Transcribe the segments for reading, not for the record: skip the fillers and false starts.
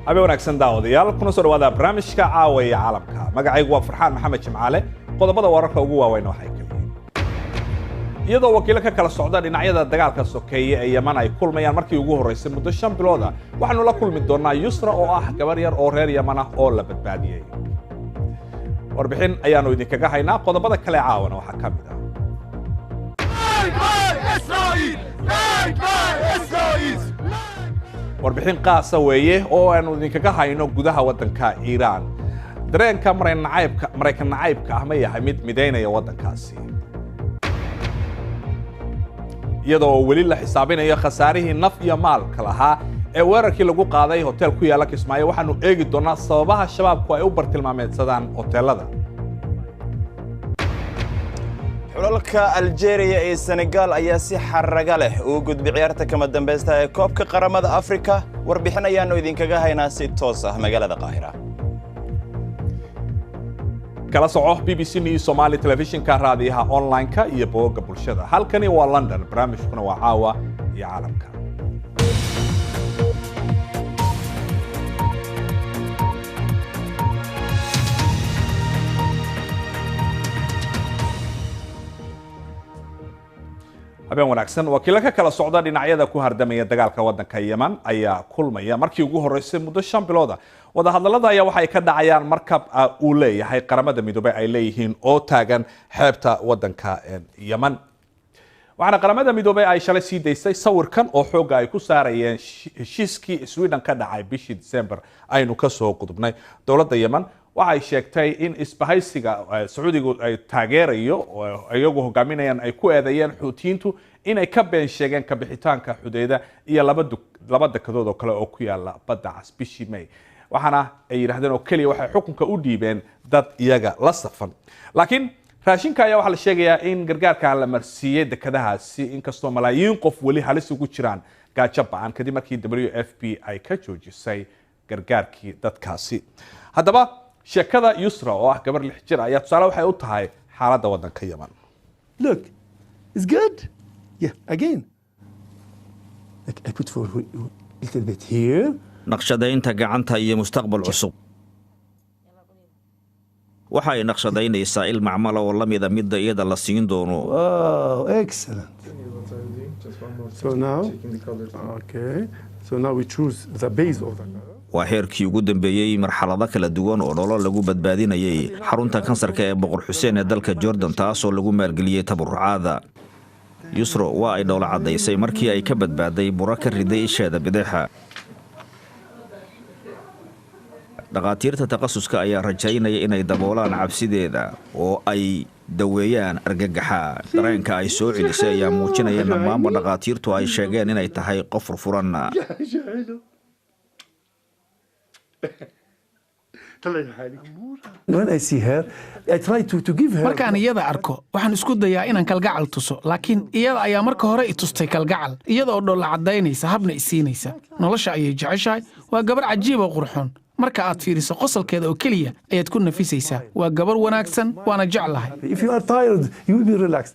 أبي ونكسن داوديال كنا سر وهذا برامج كعاوي عالمك مقعي فرحان محمد جمعالي قضى بدأ ورقة وجوا وين وحيكلين iyadoo wakiilka kala socda dhinacyada dagaalka sokeeye ee Yemen ay kulmayaan markii ugu horeysay muddo 5 bilood ah waxaanu la kulmi doonaa Yusra oo ah gabar yar oo reer Yemen ah oo la badbaadiyay warbixin ayaanu idinkaga haynaa qodobada kale caawana waxa ka mid ah warbixin qaasa weeye oo aanu idinkaga hayno gudaha wadanka Iran dareenka Mareykan nacaybka ah ma yahay mid mideynaya wadankaasi iyadoo weli la xisaabinayo khasaarihii naf iyo maalka lahaa ee weerarkii lagu qaaday hotel ku yaala Kismaayo waxaanu eegi doonaa sababaha shabaabku ay u bartilmaameedsadaan hoteelada xulalka Algeria iyo Senegal ayaa si xaraga leh ugu gudbay ciyaarta kama dambaysta ee koobka qaramada Afrika warbixin ayaanu idinkaga haynaa si toos ah magaalada Qaahira kala soco BBC News Somali Television ka raadiyaha online-ka iyo bogga bulshada halkani waa London barnaamijkuna waa caawa iyo caalamka habeen wanaagsan wakiilka kala socda dhinacyada ku hardamaya dagaalka wadanka Yemen ayaa kulmaya markii ugu horeysay muddo 5 bilood wada hadallada ayaa waxay ka dhacayaan markab uu leeyahay qaramada midoobay ay leeyihiin oo taagan xeebta wadanka Yemen waxaana qaramada midoobay ay shalay sii deysay sawirkan oo xooga ay ku saarayeen heshiiskii Sweden ka dhacay bishii December aynu ka soo gudubnay dawladda Yemen waxay sheegtay in isbahaysiga Sacuudigu ay taageerayo ayagu hogaaminayaan ay ku eedeeyeen Xuutiyiintu inay ka been sheegeen ka bixitaanka xudeeda iyo laba dekadood oo kale oo ku yaala badda cas bishii May waxaana ay yiraahdeen oo kaliya waxay xukunka u dhiibeen dad iyaga la safan laakiin raashinka ayaa waxa la sheegayaa in gargaarka la marsiiyay dekadahaasi inkastoo malaayiin qof wali halis ugu jiraan gaajo ba'an kadib markii WFP ay ka joojisay gargaarkii dadkaasi haddaba sheekada Yusra oo ah gabar 6 jir ayaa tusaale waxay u tahay xaaladda wadanka Yemen Look, it's good. Yeah, again. I put for a little bit here. naqshadaynta gacanta iyo mustaqbal cusub waxa ay naqshadaynaysaa il macmal oo la mid ah midda iyada la siin doono Wow, excellent. So now we choose the base of the color. waa heerkii ugu dambeeyay marxalado kala duwan oo nolol lagu badbaadinayay xarunta kansarka ee Boqor Xuseen ee dalka Jordan taasoo lagu maalgeliyay tabarucaada Yusra waa ay dhowla cadaysay markii ay ka badbaaday buro ka riday isheeda bidaxa dhaqaatiirta takhasuska ayaa rajaynaya inay daboolaan cabsideeda oo ay daweeyaan argagaxa dareenka ay soo celisay ayaa muujinaya dhammaan dhaqaatiirtu ay sheegeen inay tahay qof furfuran When I see her, I try to give her. markaan iyada arko waxaan isku dayaa inaan kalgacal tuso laakiin iyada ayaa marka hore i tustay kalgacal iyada oo dhoolla cadaynaysa habna isiinaysa nolosha ayay jeceshahay waa gabar cajiib oo qurxoon marka aad fiiriso qosolkeeda oo kaliya ayaad ku nafisaysaa waa gabar wanaagsan waana jeclahay If you are tired, you will be relaxed.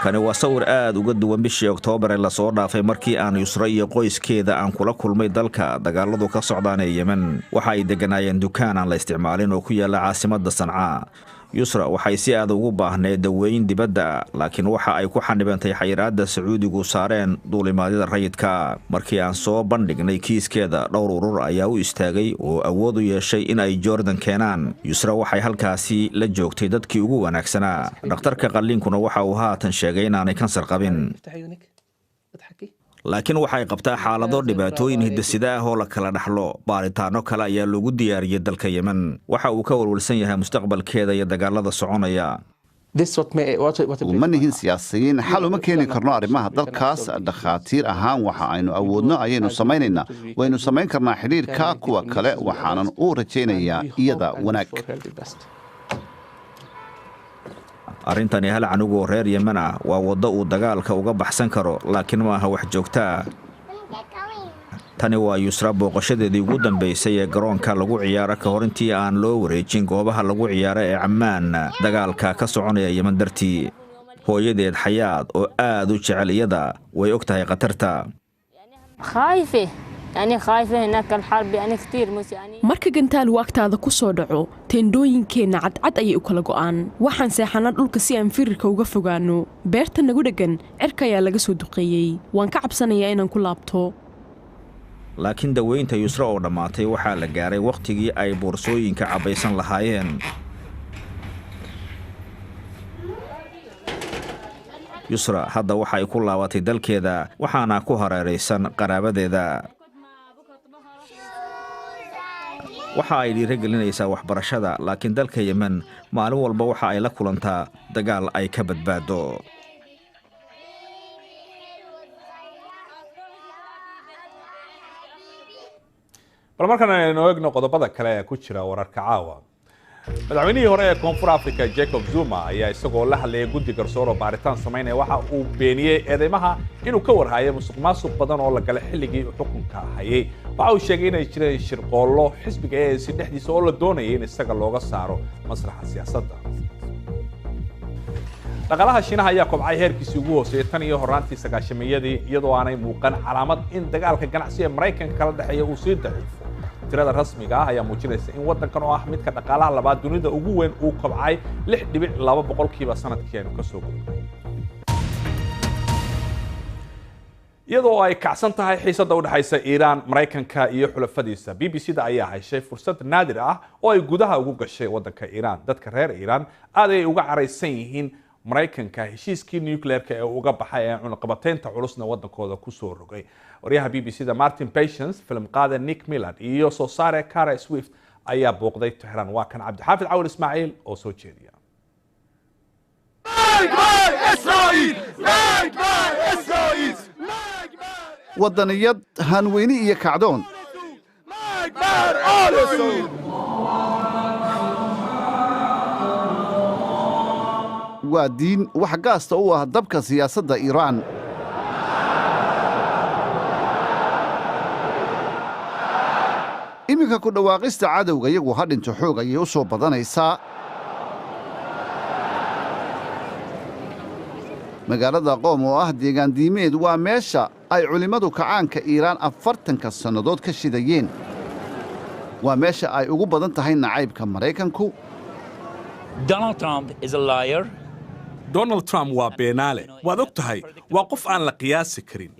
kani waa sawir aad uga duwan bishii Oktoobar ee la soo dhaafay markii aan Yusra iyo qoyskeeda aan kula kulmay dalka dagaaladu ka socdaan ee Yemen waxa ay deganaayeen dukaan aan la isticmaalin oo ku yaala caasimadda Sanca Yusra waxay si aad ugu baahneed daweyn dibadda laakiin waxa ay ku xanibantay xayiraadda Sacuudigu saareen duulimaadada rayidka markii aan soo bandhignay kiiskeeda dhowr urur ayaa u istaagay oo awood u yeeshay in ay Jordan keenaan Yusra waxay halkaasi la joogtay dadkii ugu wanaagsanaa dhakhtarka qalliinkuna waxa uu haatan sheegay inaanay kansar qabin laakiin waxay qabtaa xaalado dhibaatooyin hidasida ah oo la kala dhaxlo baaritaano kale ayaa lagu diyaariyay dalka Yemen waxa uu ka walwalsan yahay mustaqbalkeeda iyo dagaalada soconaya uma nihin siyaasiyiin xal uma keeni karno arrimaha dalkaas dhakhaatiir ahaan waxa aynu awoodno ayaynu samaynaynaa waynu samayn karnaa xidhiirka kuwa kale waxaanan u rajaynayaa iyada wanaag arrintani hal canugoo reer Yemen ah waa waddo uu dagaalka uga baxsan karo laakiin ma aha wax joogta tani waa Yusra booqashadeedii ugu dambeysay ee garoonka lagu ciyaaro ka hor intii aan loo wareejin goobaha lagu ciyaaro ee Ammaan dagaalka ka soconaya Yemen dartii hooyadeed Xayaad oo aad u jecel iyada way ogtahay qatarta خايفة يعني خايفة هناك الحرب يعني كتير مش يعني marka gantaalku agtaada ku soo dhaco teendhooyinkeenna cadcad ayay u kala go'aan waxaan seexanaa dhulka si aan firirka uga fogaano beerta nagu dheggan cirka ayaa laga soo duqeeyey waan ka cabsanayaa inaan ku laabto laakiin daweynta Yusra oo dhammaatay waxaa la gaaray waqtigii ay boorsooyinka cabaysan lahaayeen Yusra hadda waxa ay ku laabatay dalkeeda waxaana ku hareeraysan qaraabadeeda waxa ay dhiirigelinaysaa waxbarashada laakiin dalka Yemen maalin walba waxa ay la kulantaa dagaal ay ka badbaado bal markaan aynu eegno qodobada kale ee ku jira wararka caawa madaxweynihii hore ee koonfur afrika Jacob Zuma ayaa isagoo la hadlayay guddi garsooro baaritaan sameynaya waxa uu beeniyay eedeymaha inuu ka warhayo musuqmaasuq badan oo la galay xilligii xukunka hayay waxa uu sheegay inay jireen shirqoollo xisbiga ANC dhexdiisa oo la doonayay in isaga looga saaro masraxa siyaasadda dhaqaalaha Shiinaha ayaa kobcay heerkiisii ugu hooseeyay tan iyo horaantii 90-yadii iyadoo aanay muuqan calaamad in dagaalka ganacsiga Mareykanka kala dhaxeeya uu sii daciifo tirada rasmiga ah ayaa muujinaysa in wadankan oo ah midka dhaqaalaha labaad dunida ugu weyn uu kobcay 6.2% sanadkii aynu ka soo gudbay iyadoo ay kacsan tahay xiisadda u dhaxaysa Iiraan Mareykanka iyo xulafadiisa BBC-da ayaa heshay fursad naadir ah oo ay gudaha ugu gashay wadanka Iiraan dadka reer Iiraan aad ay uga caraysan yihiin Mareykanka heshiiskii nuclearka ee uga baxay ee cunaqabateynta culusna wadankooda ku soo rogay wariyaha BBC-da Martin Patience film qaade Nick Millard iyo soo saare Kara Swift ayaa booqday Tehran waa kan Cabdixaafid Cawil Ismaaciil oo soo jeediya waddaniyad hanweyni iyo kacdoon waa diin wax gaasta u ah dabka siyaasadda Iiraan iminka ku dhawaaqista cadowga iyagu ha dhinto xoog ayay u soo badanaysaa magaalada qoom oo ah deegaan diimeed waa meesha ay culimmadu kacaanka Iiraan 40 sannadood ka shidayeen waa meesha ay ugu badan tahay nacaybka Mareykanku Donald Trump waa beenaale waad og tahay waa qof aan la qiyaasi karin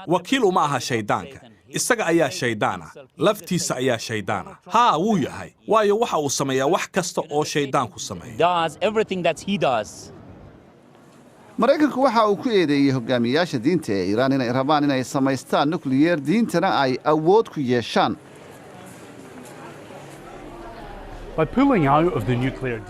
wakiil uma aha shaydaanka isaga ayaa shaydaan ah laftiisa ayaa shaydaan ah haa wuu yahay waayo waxa uu sameeyaa wax kasta oo shaydaanku sameeyo Mareykanku waxa uu ku eedeeyay hogaamiyaasha diinta ee Iiraan inay rabaan inay samaystaan nuclear diintana ay awood ku yeeshaan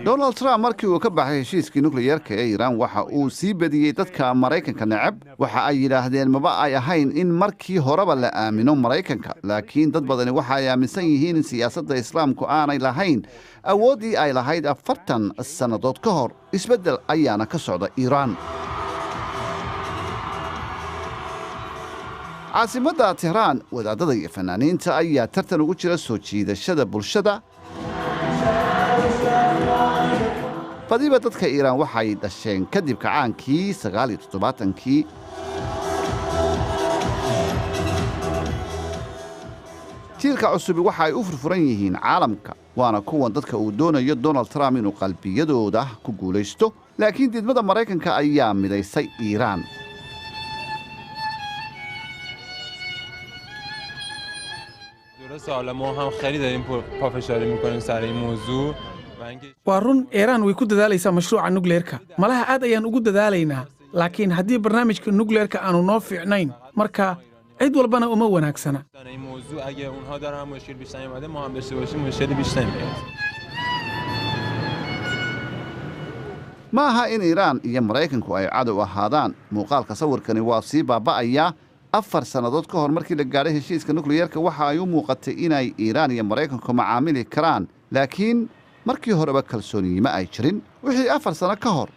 Donald Trump markii uu ka baxay heshiiskii nuclearka ee Iiraan waxa uu sii badiyay dadka Mareykanka nacab waxa ay yiraahdeen maba ay ahayn in markii horeba la aamino Mareykanka laakiin dad badani waxa ay aaminsan yihiin in siyaasadda islaamku aanay lahayn awoodii ay lahayd 40 sannadood ka hor isbedel ayaana ka socda Iiraan caasimadda Tehran wadaadada iyo fanaaniinta ayaa tartan ugu jira soo jiidashada bulshada badiba dadka Iiraan waxay dhasheen kadib kacaankii 79kii jiilka cusub waxa ay u furfuran yihiin caalamka waana kuwan dadka uu doonayo Donald Trump inuu qalbiyadooda ku guulaysto laakiin didmada Mareykanka ayaa midaysay Iiraan waa run Iiraan way ku dadaalaysaa mashruuca nuclearka malaha aad ayaan ugu dadaalaynaa laakiin haddii barnaamijka nuclearka aanu noo fiicnayn marka cid walbana uma wanaagsana ma aha in Iiraan iyo Mareykanku ay cadow ahaadaan muuqaalka sawirkani waa sii baaba'aya 4 sannadood ka hor markii la gaaray heshiiska nuclearka waxa ay u muuqatay inay Iiraan iyo Mareykanku macaamili karaan laakiin markii horeba kalsooni ma ay jirin wixii 4 sano ka hor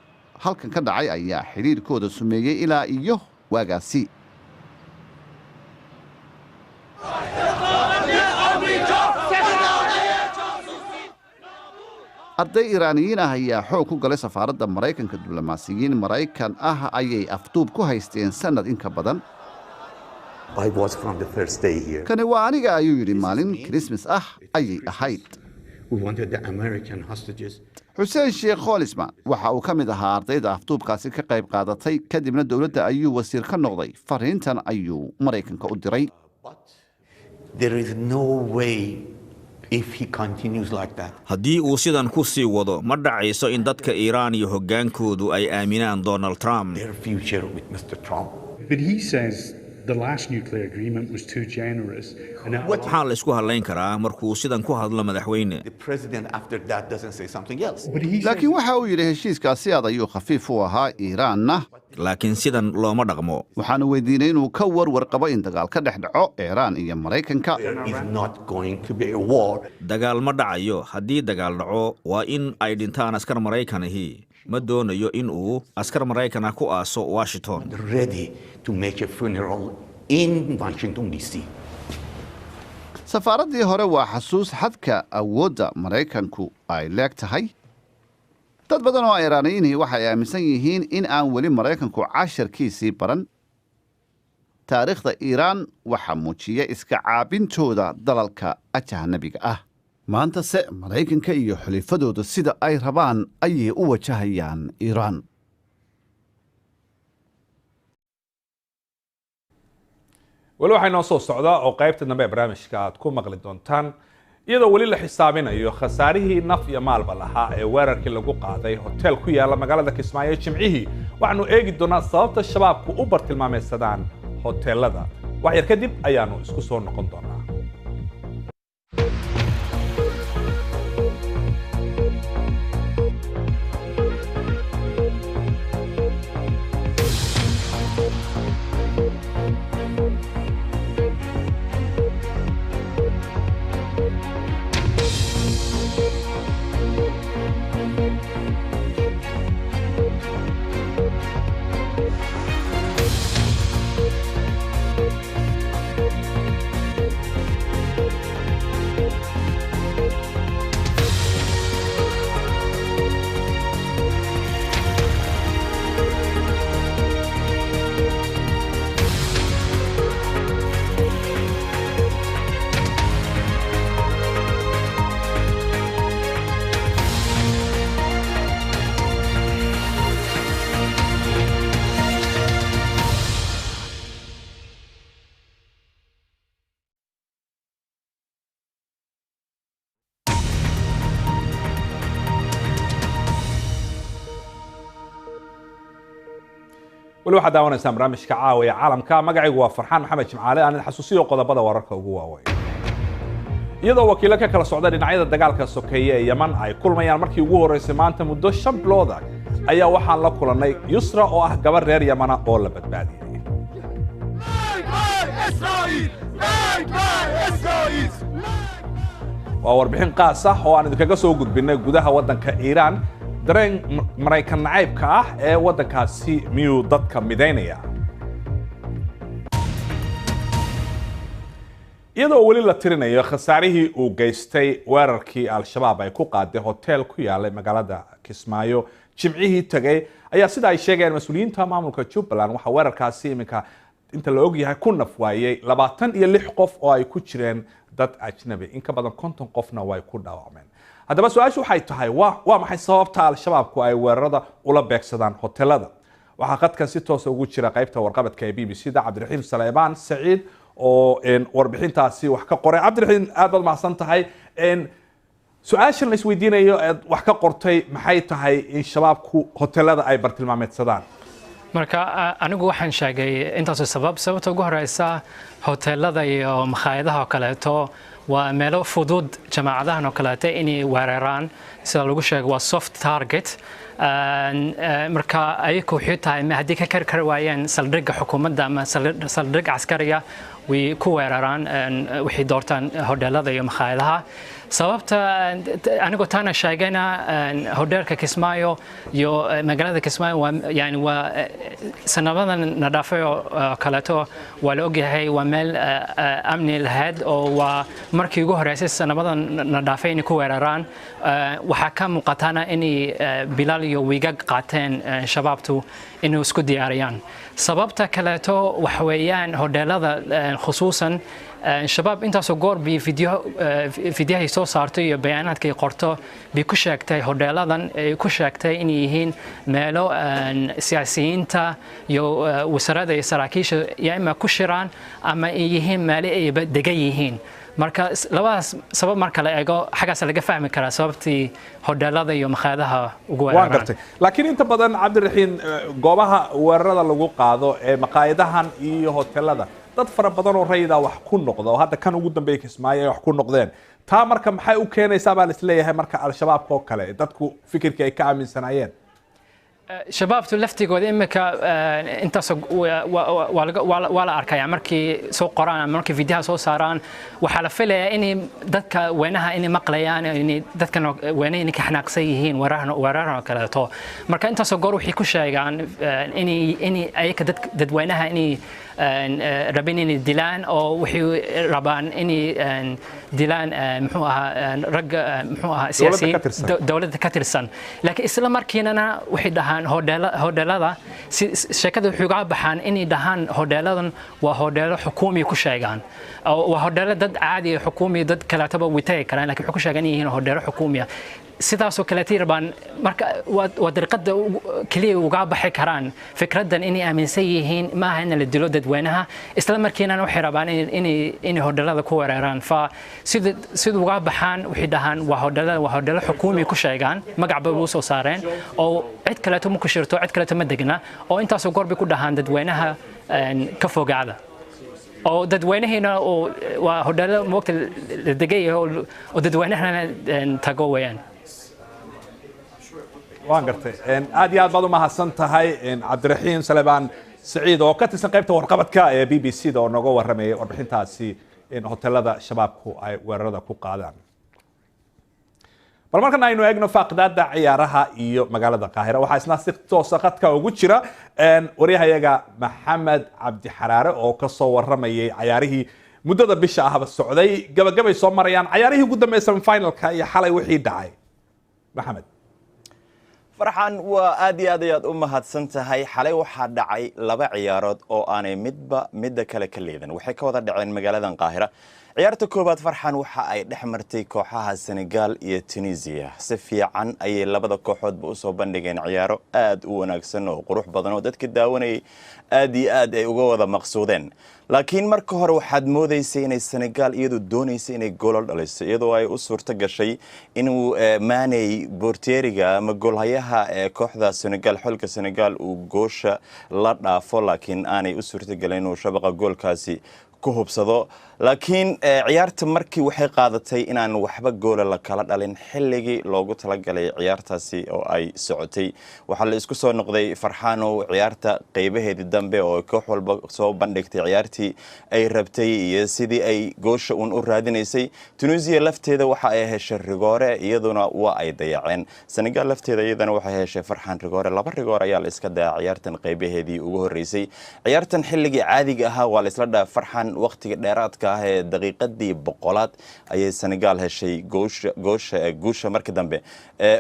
halkan ka dhacay ayaa xiriirkooda sumeeyay ilaa iyo waagaasi arday Iiraaniyiin ah ayaa xoog ku galay safaaradda Mareykanka diblomaasiyiin Mareykan ah ayay afduub ku haysteen sanad in ka badan kani waa aniga ayuu yidhi maalin Christmas ah ayay ahayd xuseen sheekh Kholisman waxa uu ka mid ahaa ardayda afduubkaasi ka qayb qaadatay kadibna dowladda ayuu wasiir ka noqday fariintan ayuu Mareykanka u diray haddii uu sidan ku sii wado ma dhacayso in dadka Iiraan iyo hoggaankoodu ay aaminaan Donald Trump. waxaa la isku hadlayn karaa markuu sidan ku hadlo madaxweyne. laakiin waxa uu yidhi heshiiskaasi aad ayuu khafiif u ahaa Iiraanna laakiin sidan looma dhaqmo. waxaanu weydiinay inuu ka warqabo in dagaal ka dhex dhaco Iiraan iyo Mareykanka. dagaal ma dhacayo. haddii dagaal dhaco waa in ay dhintaan askar Maraykan ahi. ma doonayo in uu askar Maraykan ah ku aaso Washington. safaaraddii hore waa xasuus xadka awoodda Maraykanku ay leeg tahay. dad badan oo Iiraaniyiin waxay aaminsan yihiin in aan weli Maraykanku casharkiisii baran. taariikhda Iiraan waxa muujiya iska caabintooda dalalka ajnabiga ah. maanta se Maraykanka iyo xulifadooda sida ay rabaan ayay u wajahayaan Iiraan. weli waxay noo soo socdaa oo qaybta dambe ee barnaamijka aad ku maqli doontaan iyadoo weli la xisaabinayo khasaarihii naf iyo maalba lahaa ee weerarkii lagu qaaday hotel ku yaala magaalada Kismaayo Jimcihii. waxaanu eegi doonaa sababta shabaabku u bartilmaameysadaan hoteelada. wax yar kadib ayaanu isku soo noqon doonaa. weli waxaad daawanaysaan barnaamijka caawiya caalamka. magacaygu waa Farxaan Maxamed Jimcaale. aan xasuusiyo qodobada wararka ugu waaweyn. iyadoo wakiilo ka kala socda dhinacyada dagaalka sokeeye ee Yemen ay kulmayaan markii ugu horeysay maanta muddo 5 bilood ah ayaa waxaan la kulanay Yusra oo ah gabar reer Yemen oo la badbaadiyay. waa warbixin qaas ah oo aan idinkaga soo gudbinay gudaha waddanka Iiraan. dareen Maraykan nacaybka ah ee waddankaasi miyuu dadka midaynaya? iyadoo weli la tirinayo khasaarihii uu geystay weerarkii al-shabaab ay ku qaaday hotel ku yaalay magaalada Kismaayo Jimcihii tagay ayaa sida ay sheegeen mas'uuliyiinta maamulka Jubbaland waxa weerarkaasi iminka inta la og yahay ku naf waayay 26 qof oo ay ku jireen dad ajnabi. in ka badan 50 qofna way ku dhaawacmeen. haddaba su-aashu waxay tahay waa maxay sababta al-shabaabku ay weerarada ula beegsadaan hotelada? waxaa qadkan si toos ugu jira qaybta warqabadka ee BBC-da Cabdiraxiim Saleebaan Saciid oo warbixintaasi wax ka qoray. Cabdiraxiim aad baad mahadsan tahay. su-aashan la isweydiinayo wax ka qortay maxay tahay in shabaabku hotelada ay bartilmaameedsadaan? marka anigu waxaan sheegay intaas sababta ugu horeysa hotelada iyo makhaayadaha kaleeto waa meelo fudud jamaacadahan oo kaleeto inay weeraraan sida lagu sheegay waa soft target. marka ayagu waxay tahay ma haddii ka kari waayeen saldhigga xukuumadda ama saldhigga askariga way ku weeraraan wixii doortaan hoteelada iyo makhaayadaha. sababta anigu taana sheegayna hoteelka Kismaayo iyo magaalada Kismaayo waa sanabadan nadafay oo kaleeto waa la ogyahay waa meel amni lahayd oo waa markii ugu horeysay sanabadan nadafay inay ku weeraraan. waxaa ka muuqatana in Bilal iyo wiigag qaateen shabaabtu inuu isku diyaariyaan sababta kaleeto waxa weeyaan hodheelada khusuusan shabaab intaasoo goor bi fiidyahay soo saartay iyo bayaanaadka ay qorto bi ku sheegtay hodheeladan ay ku sheegtay inay yihiin meelo siyaasiyiinta iyo wasaaradda iyo saraakiisha yaa ima ku shiraan ama ay yihiin meelo ay degan yihiin marka labadaas sabab marka la eego xagaas laga fahmi karaa sababtii hodheelada iyo makhaayadaha ugu weeraraan laakiin inta badan cabdiraxiin goobaha weerarada lagu qaado ee makhaayadahan iyo hoteelada dad fara badan oo rayida wax ku noqdo oo hadda kan ugu dambeeyay Kismaayo ay wax ku noqdeen taa marka maxay u keenaysaa baa la isleeyahay marka al-shabaab oo kale dadku fikirka ay ka aaminsanayeen shabaabtu laftigooda imika intaas waa la arkaya markii soo qoraan markii fiidiyaha soo saaraan waxaa la filayaa in dadka weynaha inay maqlayaan in dadkan weynaha inay ka xanaaqsan yihiin weerarano kaleeto marka intaas goor waxay ku sheegaan in ayaka dadweynaha inay rabin inay dilaan oo waxay rabaan inay dilaan muxuu ahaa rag muxuu ahaa siyaasiyiin dawladda ka tirsan laakiin isla markiina waxay dhahaan hodheelada sheekada wuxuu uga baxaan inay dhahaan hodheeladan waa hodheelo xukuumi ku sheegaan waa hodheelo dad caadi xukuumi dad kaleetaba witay karaan laakiin wuxuu ku sheegan yihiin hodheelo xukuumi sidaasoo kaleetii rabaan marka waa dariiqada kaliya uga baxay karaan fikradan inay aaminsan yihiin maaha in la dilo dadweynaha isla markiina waxay rabaan inay hodheelada ku weeraraan fa sida uga baxaan waxay dhahaan waa hodheelo xukuumi ku sheegaan magac bay u soo saareen oo cid kaleeto ma ku shirto cid kaleeto ma degna oo intaasoo goor bay ku dhahaan dadweynaha ka fogaada oo dadweynaheena waa hodheelo moogta la degay oo dadweynahana tago weeyaan waan gartay aad iyo aad baad u mahadsan tahay cabdiraxiin salebaan saciid oo ka tirsan qaybta warqabadka ee BBC da oo nooga warramayay warbixintaasi in hoteelada shabaabku ay weerarada ku qaadaan bal markan aynu eegno faaqidaada ciyaaraha iyo magaalada qaahira waxaa isna si toosa khadka ugu jira waryahayaga maxamed cabdi xaraare oo ka soo warramayay ciyaarihii muddada bisha ahba socday gabagabay soo marayaan ciyaarihii ugu dambeeyay semifinalka iyo xalay wixii dhacay maxamed farxan waa aad iyo aad ayaad u mahadsan tahay xalay waxaa dhacay laba ciyaarood oo aanay midda kale ka leedan waxay ka wada dhaceen magaaladan qaahira ciyaarta koobaad farxan waxa ay dhex martay kooxaha Senegal iyo Tunisia si fiican ayay labada kooxoodba u soo bandhigeen ciyaaro aad u wanaagsan oo qurux badan oo dadka daawanayay aad iyo aad ay uga wada maqsuudeen laakiin marka hore waxaad moodaysay inay Senegal iyadoo doonaysay inay gool dhaliso iyadoo ay u suurta gashay inuu Mané Borteriga ama goolhayaha kooxda Senegal xulka Senegal uu goosha la dhaafo laakiin aanay u suurta galin inuu shabaqa goolkaasi ku hubsado laakiin ciyaarta markii waxay qaadatay inaan waxba gool la kala dhalin xilligii loogu talagalay ciyaartaasi oo ay socotay waxa la isku soo noqday farxaano ciyaarta qaybaheedii dambe oo koox walba soo bandhigtay ciyaartii ay rabtay iyo sidii ay goosha u raadinaysay Tunisia lafteeda waxa ay heshay rigoore iyaduna waa ay dayaceen Senegal lafteeda iyadana waxay heshay farxan rigoore laba rigoore ayaa la iska dayacay ciyaartan qaybaheedii ugu horeysay ciyaartan xilligii caadiga ahaa waa la isla dhaaf farxan waqtiga dheeraadka ah ee daqiiqadii boqolaad ayay Senegal heshay goosha markii dambe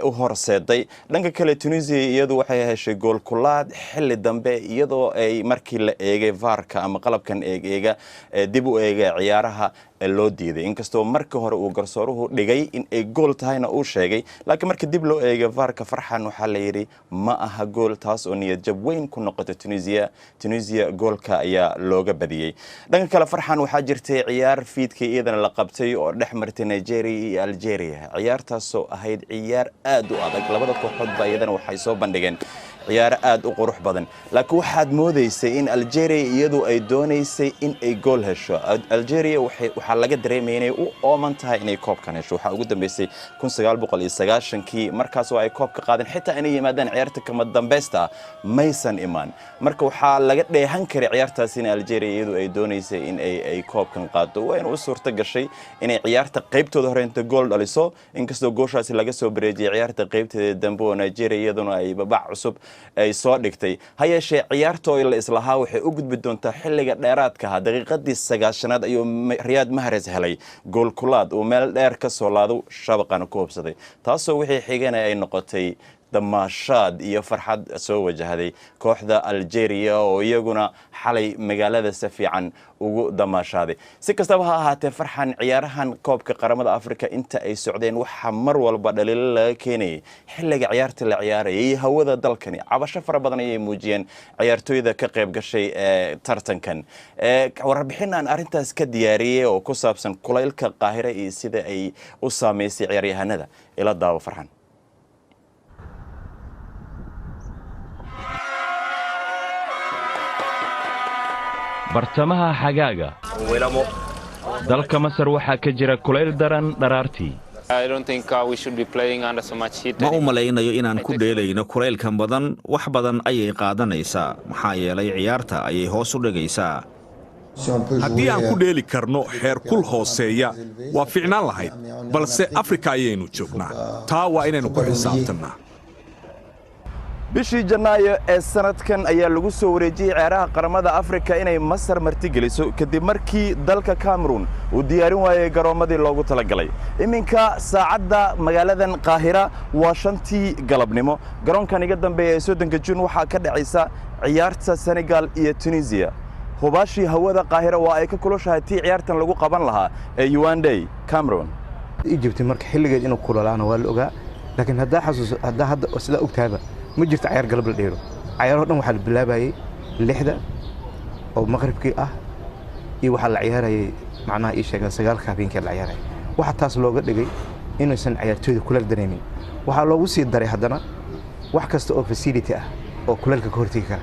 u horseeday dhanka kale Tunisia iyadu waxay heshay gool kulaad xilli dambe iyadoo ay markii la eegay VAR-ka ama qalabkan eega dib u eegay ciyaaraha loo diiday inkastoo marka hore uu garsooruhu dhigay in ay gool tahayna uu sheegay laakiin markii dib loo eegay VAR-ka farxan waxa la yiri ma aha gool taas oo niyad jab weyn ku noqotay Tunisia goolka ayaa looga badiyay dhanka kale farxan waxaa jirtay ciyaar fiidkii iyadana la qabtay oo dhex martay Nigeria iyo Algeria ciyaartaas oo ahayd ciyaar aad u adag labada kooxood ba iyadana waxay soo bandhigeen ciyaar aad u qurux badan laakiin waxaad moodaysay in Algeria iyadu ay doonaysay in ay gool hesho Algeria waxa laga dareemayay inay u ooman tahay inay koobkan hesho waxa ugu dambeysay 1990kii markaas oo ay koobka qaadeen xitaa inay yimaadaan ciyaarta kama dambaysta maysan imaan marka waxa laga dheehan karay ciyaartaas in Algeria iyadu ay doonaysay in ay koobkan qaado waa inuu suurta gashay inay ciyaarta qaybtooda hore inta gool dhaliso inkastoo gooshaasi laga soo bareejiyay ciyaarta qaybteeda dambe oo Nigeria iyaduna ay babac cusub ay soo dhigtay hayeeshee ciyaartooy la islahaa waxay u gudbi doontaa xilliga dheeraadka ah daqiiqadii 9aad ayuu Riyad Mahrez helay gool kulaad oo meel dheer ka soo laado shabaqana ku hubsaday taasoo wixii xigana ay noqotay damaashaad iyo farxad soo wajahday kooxda Algeria oo iyaguna xalay magaalada si fiican ugu damaashaaday si kastaba ha ahaatee farxan ciyaarahan koobka qaramada Afrika inta ay socdeen waxa mar walba dhaliil laga keenay xilliga ciyaarta la ciyaarayay hawada dalkani cabasho fara badan ay muujiyeen ciyaartooyda ka qayb gashay tartankan warbixin aan arintaas ka diyaariyay oo ku saabsan kulaylka Qaahira iyo sida ay u saameysay ciyaaryahanada ila daawo farxan bartamaha xagaaga dalka Masar waxaa ka jira kulayl daran dharaartii ma u malaynayo inaan ku dheelayno kulaylkan badan wax badan ayay qaadanaysaa maxaa yeelay ciyaarta ayay hoos u dhigaysaa haddii aan ku dheeli karno heerkul hooseeya waa fiicnaan lahayd balse Afrika ayaynu joognaa taa waa inaynu ku xisaabtannaa bishii Janaayo ee sanadkan ayaa lagu soo wareejiyay ciyaaraha qaramada Afrika inay Masar martigeliso kadib markii dalka Cameroon uu diyaarin waayay garoomadii loogu talagalay iminka saacada magaaladan Qaahira waa 5tii galabnimo garoonkan iga dambeeya ee Soddonka Juun waxaa ka dhacaysa ciyaarta Senegal iyo Tunisia hubaashii hawada Qaahira waa ay ka kulushahay tii ciyaartan lagu qaban lahaa ee Yaoundé Cameroon Egypt marka xilligeed inuu kululaano waa la ogaa laakiin hadda sida ogtaaba ma jirto ciyaar galab la dheero ciyaaro dhan waxa la bilaabayay 6 oo maqribkii ah iyo waxa la ciyaarayay macnaha ii sheegay 9 habeenkii la ciyaarayay waxa taas looga dhigay inaysan ciyaartooyda kulal dareemin waxa loogu sii daray haddana wax kasta oo facility ah oo kulalka ka hortagi kara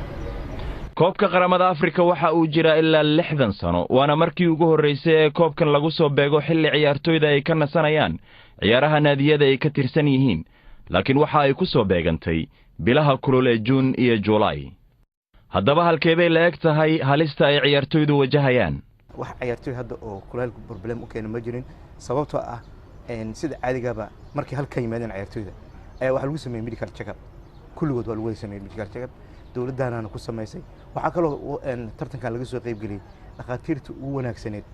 koobka qaramada Afrika waxa uu jira ilaa 60 sano waana markii ugu horeysay ee koobkan lagu soo beego xilli ciyaartooyda ay ka nasanayaan ciyaaraha naadiyada ay ka tirsan yihiin laakiin waxa ay ku soo beegantay bilaha kulul ee June iyo July haddaba halkeebay la eg tahay halista ay ciyaartooydu wajahayaan wax ciyaartooy hadda oo kulalku problem u keenay ma jirin sababtoo ah sida caadigaaba markii halka yimaadeen ciyaartooyda ayaa waxa lagu sameeyay medical check up kulligood waa lagu sameeyay medical check up dawladdaana ku sameysay waxa kale oo tartankan laga soo qayb galiyay dhaqaatiirta ugu wanaagsaneed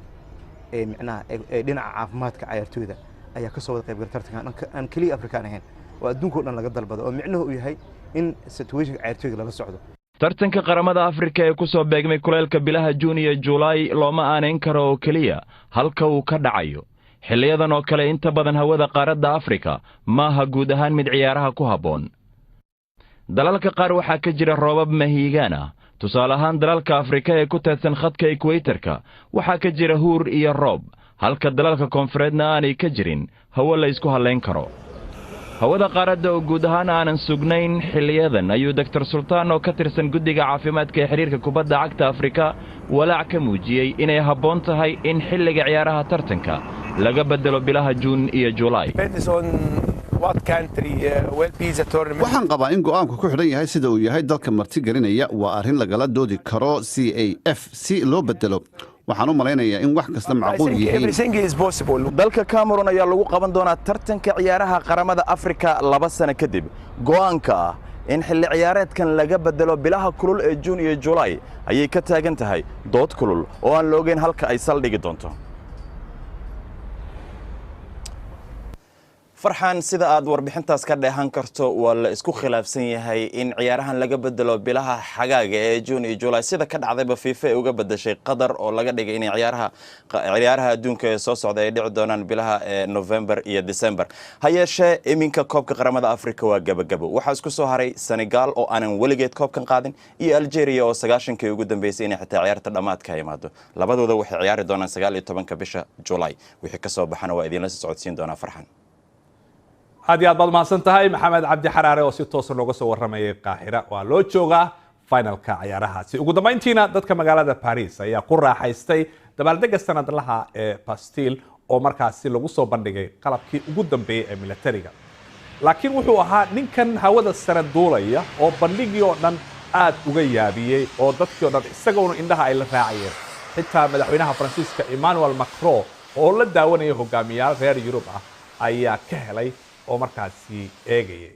ee macnaha dhinaca caafimaadka ciyaartooyda ayaa ka soo wada qayb galay tartankan aan kaliya Afrikaan ahayn oo adduunka oo dhan laga dalbado oo micnuhu uu yahay in situation ciyaartooyda lala socdo tartanka qaramada Afrika ee ku soo beegmay kulaylka bilaha June iyo July looma aaneyn karo oo kaliya halka uu ka dhacayo xilliyadan oo kale inta badan hawada qaaradda Afrika maaha guud ahaan mid ciyaaraha ku haboon dalalka qaar waxaa ka jira roobab mahiigaan ah tusaale ahaan dalalka Afrika ee ku teedsan khadka equatorka waxaa ka jira huur iyo roob halka dalalka koonfureedna aanay ka jirin hawo la isku haleyn karo hawada qaaradda oo guud ahaan aanan sugnayn xilliyadan ayuu Dr. Sultan oo ka tirsan guddiga caafimaadka ee xiriirka kubadda cagta Afrika walaac ka muujiyay inay habboon tahay in xilliga ciyaaraha tartanka laga bedelo bilaha June iyo July waxaan qabaa in go'aanku ku xidhan yahay sida uu yahay dalka martigelinaya waa arrin lagala doodi karo CAF si loo bedelo waxaan u malaynayaa in wax kasta macquul yihiin dalka Cameroon ayaa lagu qaban doonaa tartanka ciyaaraha qaramada Afrika 2 sano kadib go'aanka ah in xilli ciyaareedkan laga bedelo bilaha kulul ee June iyo July ayay ka taagan tahay dood kulul oo aan la ogeyn halka ay saldhigi doonto farxan sida aad warbixintaas ka dheehan karto waa la isku khilaafsan yahay in ciyaarahan laga bedelo bilaha xagaaga ee June iyo July sida ka dhacdayba FIFA ay uga bedeshay Qatar oo laga dhigay in ciyaaraha adduunka ee soo socda ay dhici doonaan bilaha November iyo December hayeeshee iminka koobka qaramada Afrika waa gabagabo waxa isku soo haray Senegal oo aanan weligeed koobkan qaadin iyo Algeria oo 90kii ugu dambeysay in xitaa ciyaarta dhamaadka ay imaado labadooda waxay ciyaari doonaan 19 bisha July wixii ka soo baxana waa idin la socodsiin doona farxan aad iyo aad baad mahadsan tahay maxamed cabdi xaraare oo si toosan looga soo waramayay Qaahira waa loo joogaa finalka ciyaarahaasi ugu dambeyntiina dadka magaalada Paris ayaa ku raaxaystay dabaaldega sanadlaha ee Bastille oo markaasi lagu soo bandhigay qalabkii ugu dambeeyay ee militariga laakiin wuxuu ahaa ninkan hawada sare duulaya oo bandhigii oo dhan aad uga yaabiyay oo dadkii oo dhan isagoona indhaha ay la raacayeen xitaa madaxweynaha Faransiiska Emmanuel Macron oo la daawanayay hogaamiyaal reer Yurub ah ayaa ka helay oo markaasi eegayay